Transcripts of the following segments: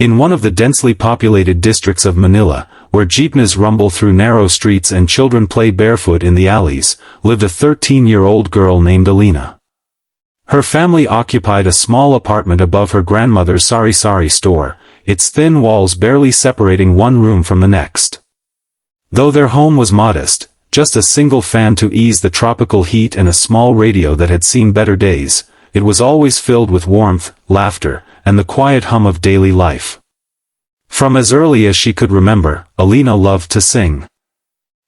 In one of the densely populated districts of Manila, where jeepneys rumble through narrow streets and children play barefoot in the alleys, lived a 13-year-old girl named Alina. Her family occupied a small apartment above her grandmother's sari-sari store, its thin walls barely separating one room from the next. Though their home was modest, just a single fan to ease the tropical heat and a small radio that had seen better days, it was always filled with warmth, laughter, and the quiet hum of daily life. From as early as she could remember, Alina loved to sing.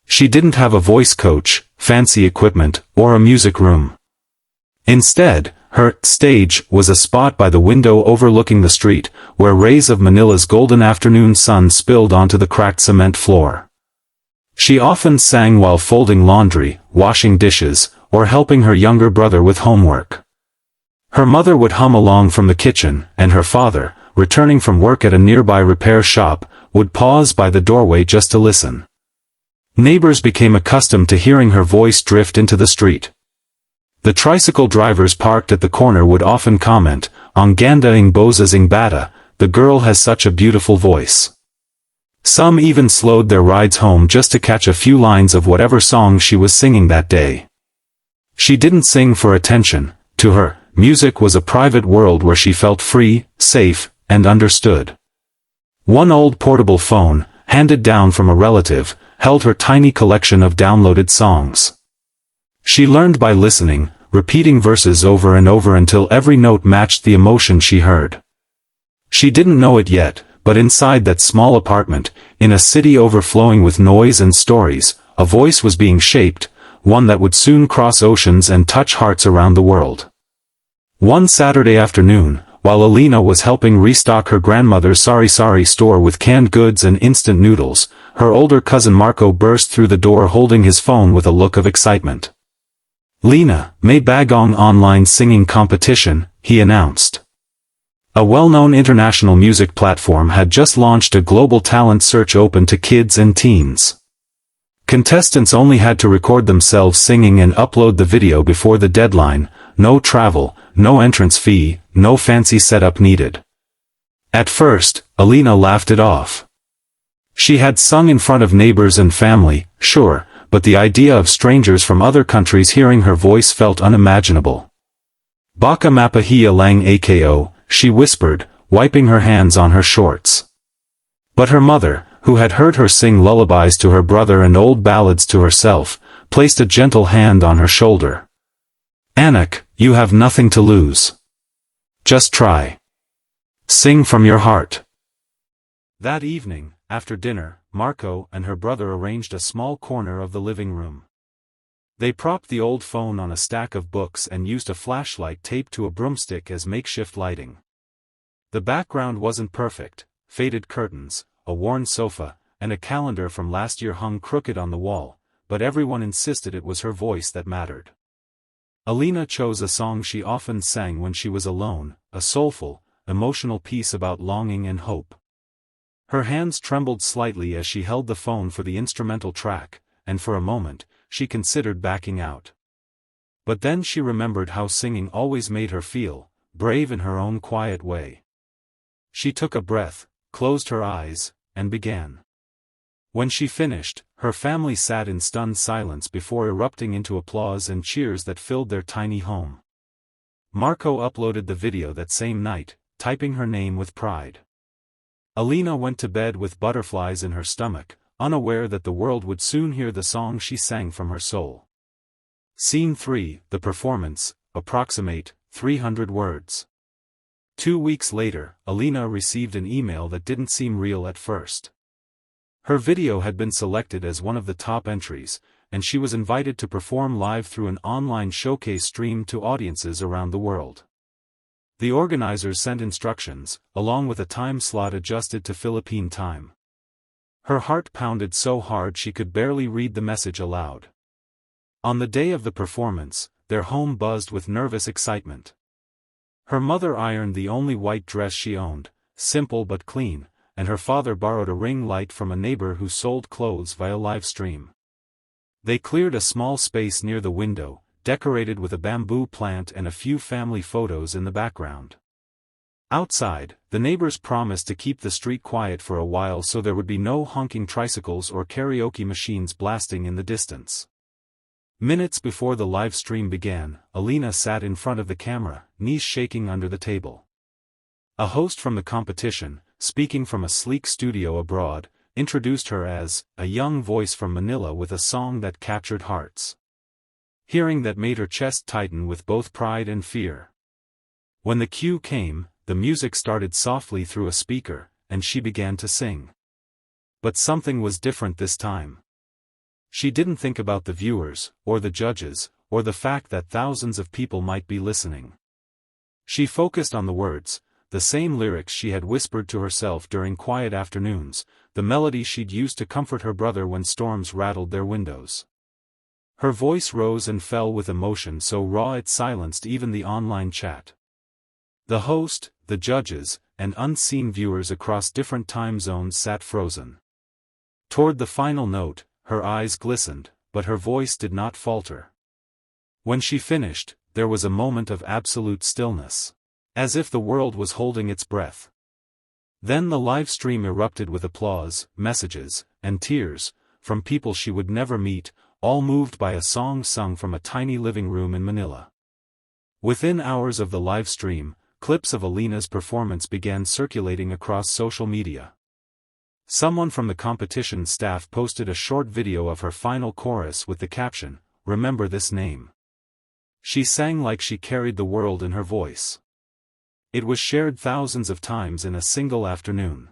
She didn't have a voice coach, fancy equipment, or a music room. Instead, her stage was a spot by the window overlooking the street, where rays of Manila's golden afternoon sun spilled onto the cracked cement floor. She often sang while folding laundry, washing dishes, or helping her younger brother with homework. Her mother would hum along from the kitchen, and her father, returning from work at a nearby repair shop, would pause by the doorway just to listen. Neighbors became accustomed to hearing her voice drift into the street. The tricycle drivers parked at the corner would often comment, "Ang ganda ng boses ng bata, the girl has such a beautiful voice." Some even slowed their rides home just to catch a few lines of whatever song she was singing that day. She didn't sing for attention. To her, music was a private world where she felt free, safe, and understood. One old portable phone, handed down from a relative, held her tiny collection of downloaded songs. She learned by listening, repeating verses over and over until every note matched the emotion she heard. She didn't know it yet, but inside that small apartment, in a city overflowing with noise and stories, a voice was being shaped, one that would soon cross oceans and touch hearts around the world. One Saturday afternoon, while Alina was helping restock her grandmother's sari-sari store with canned goods and instant noodles, her older cousin Marco burst through the door holding his phone with a look of excitement. "Lina, may bagong online singing competition," he announced. A well-known international music platform had just launched a global talent search open to kids and teens. Contestants only had to record themselves singing and upload the video before the deadline. No travel, no entrance fee, no fancy setup needed. At first, Alina laughed it off. She had sung in front of neighbors and family, sure, but the idea of strangers from other countries hearing her voice felt unimaginable. "Baka mapahiya lang ako," she whispered, wiping her hands on her shorts. But her mother, who had heard her sing lullabies to her brother and old ballads to herself, placed a gentle hand on her shoulder. "Anak, you have nothing to lose. Just try. Sing from your heart." That evening, after dinner, Marco and her brother arranged a small corner of the living room. They propped the old phone on a stack of books and used a flashlight taped to a broomstick as makeshift lighting. The background wasn't perfect: faded curtains, a worn sofa, and a calendar from last year hung crooked on the wall, but everyone insisted it was her voice that mattered. Alina chose a song she often sang when she was alone, a soulful, emotional piece about longing and hope. Her hands trembled slightly as she held the phone for the instrumental track, and for a moment, she considered backing out. But then she remembered how singing always made her feel, brave in her own quiet way. She took a breath, closed her eyes, and began. When she finished, her family sat in stunned silence before erupting into applause and cheers that filled their tiny home. Marco uploaded the video that same night, typing her name with pride. Alina went to bed with butterflies in her stomach, unaware that the world would soon hear the song she sang from her soul. Scene 3, the performance, approximate, 300 words. 2 weeks later, Alina received an email that didn't seem real at first. Her video had been selected as one of the top entries, and she was invited to perform live through an online showcase streamed to audiences around the world. The organizers sent instructions, along with a time slot adjusted to Philippine time. Her heart pounded so hard she could barely read the message aloud. On the day of the performance, their home buzzed with nervous excitement. Her mother ironed the only white dress she owned, simple but clean, and her father borrowed a ring light from a neighbor who sold clothes via live stream. They cleared a small space near the window, decorated with a bamboo plant and a few family photos in the background. Outside, the neighbors promised to keep the street quiet for a while so there would be no honking tricycles or karaoke machines blasting in the distance. Minutes before the live stream began, Alina sat in front of the camera, knees shaking under the table. A host from the competition, speaking from a sleek studio abroad, introduced her as a young voice from Manila with a song that captured hearts. Hearing that made her chest tighten with both pride and fear. When the cue came, the music started softly through a speaker, and she began to sing. But something was different this time. She didn't think about the viewers, or the judges, or the fact that thousands of people might be listening. She focused on the words, the same lyrics she had whispered to herself during quiet afternoons, the melody she'd used to comfort her brother when storms rattled their windows. Her voice rose and fell with emotion so raw it silenced even the online chat. The host, the judges, and unseen viewers across different time zones sat frozen. Toward the final note, her eyes glistened, but her voice did not falter. When she finished, there was a moment of absolute stillness. As if the world was holding its breath. Then the live stream erupted with applause, messages, and tears, from people she would never meet, all moved by a song sung from a tiny living room in Manila. Within hours of the live stream, clips of Alina's performance began circulating across social media. Someone from the competition staff posted a short video of her final chorus with the caption, "Remember this name." She sang like she carried the world in her voice. It was shared thousands of times in a single afternoon.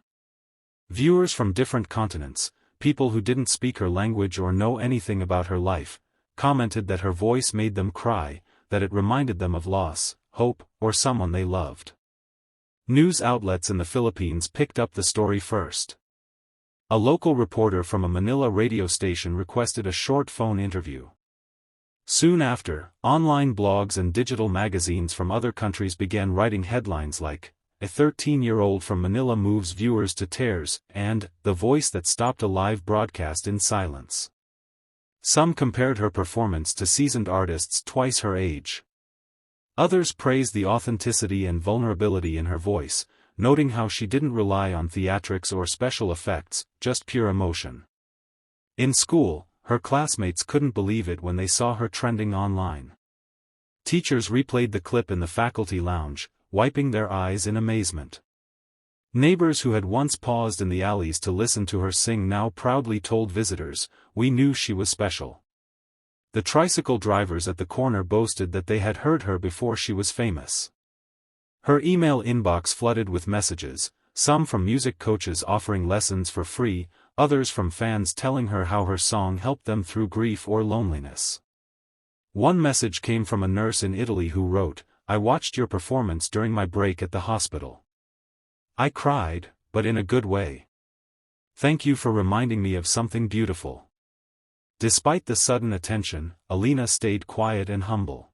Viewers from different continents, people who didn't speak her language or know anything about her life, commented that her voice made them cry, that it reminded them of loss, hope, or someone they loved. News outlets in the Philippines picked up the story first. A local reporter from a Manila radio station requested a short phone interview. Soon after, online blogs and digital magazines from other countries began writing headlines like, "A 13-year-old from Manila moves viewers to tears," and "The voice that stopped a live broadcast in silence." Some compared her performance to seasoned artists twice her age. Others praised the authenticity and vulnerability in her voice, noting how she didn't rely on theatrics or special effects, just pure emotion. In school, her classmates couldn't believe it when they saw her trending online. Teachers replayed the clip in the faculty lounge, wiping their eyes in amazement. Neighbors who had once paused in the alleys to listen to her sing now proudly told visitors, "We knew she was special." The tricycle drivers at the corner boasted that they had heard her before she was famous. Her email inbox flooded with messages, some from music coaches offering lessons for free, others from fans telling her how her song helped them through grief or loneliness. One message came from a nurse in Italy who wrote, "I watched your performance during my break at the hospital. I cried, but in a good way. Thank you for reminding me of something beautiful." Despite the sudden attention, Alina stayed quiet and humble.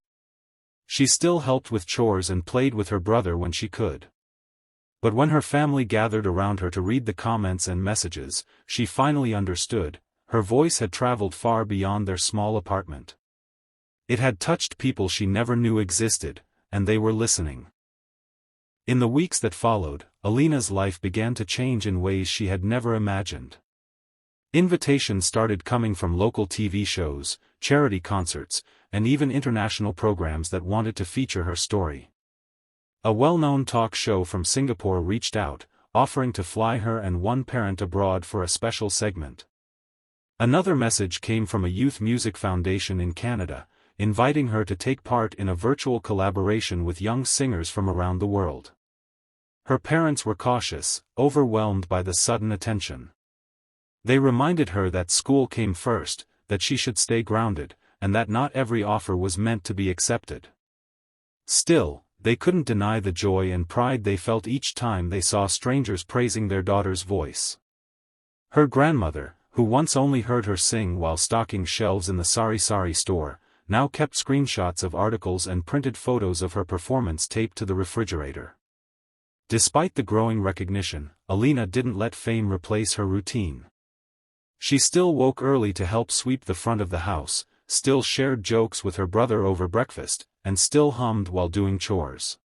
She still helped with chores and played with her brother when she could. But when her family gathered around her to read the comments and messages, she finally understood, her voice had traveled far beyond their small apartment. It had touched people she never knew existed, and they were listening. In the weeks that followed, Alina's life began to change in ways she had never imagined. Invitations started coming from local TV shows, charity concerts, and even international programs that wanted to feature her story. A well-known talk show from Singapore reached out, offering to fly her and one parent abroad for a special segment. Another message came from a youth music foundation in Canada, inviting her to take part in a virtual collaboration with young singers from around the world. Her parents were cautious, overwhelmed by the sudden attention. They reminded her that school came first, that she should stay grounded, and that not every offer was meant to be accepted. Still, they couldn't deny the joy and pride they felt each time they saw strangers praising their daughter's voice. Her grandmother, who once only heard her sing while stocking shelves in the sari-sari store, now kept screenshots of articles and printed photos of her performance taped to the refrigerator. Despite the growing recognition, Alina didn't let fame replace her routine. She still woke early to help sweep the front of the house, still shared jokes with her brother over breakfast, and still hummed while doing chores.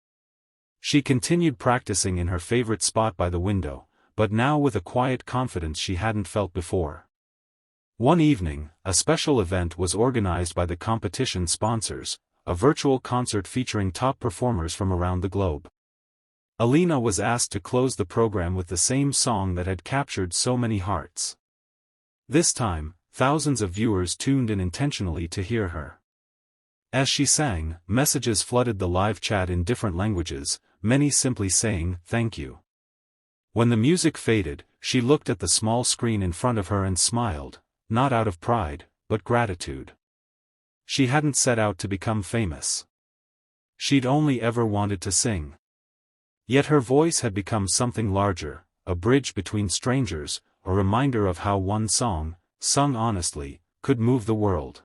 She continued practicing in her favorite spot by the window, but now with a quiet confidence she hadn't felt before. One evening, a special event was organized by the competition sponsors, a virtual concert featuring top performers from around the globe. Alina was asked to close the program with the same song that had captured so many hearts. This time, thousands of viewers tuned in intentionally to hear her. As she sang, messages flooded the live chat in different languages, many simply saying, "Thank you." When the music faded, she looked at the small screen in front of her and smiled, not out of pride, but gratitude. She hadn't set out to become famous. She'd only ever wanted to sing. Yet her voice had become something larger, a bridge between strangers, a reminder of how one song, sung honestly, could move the world.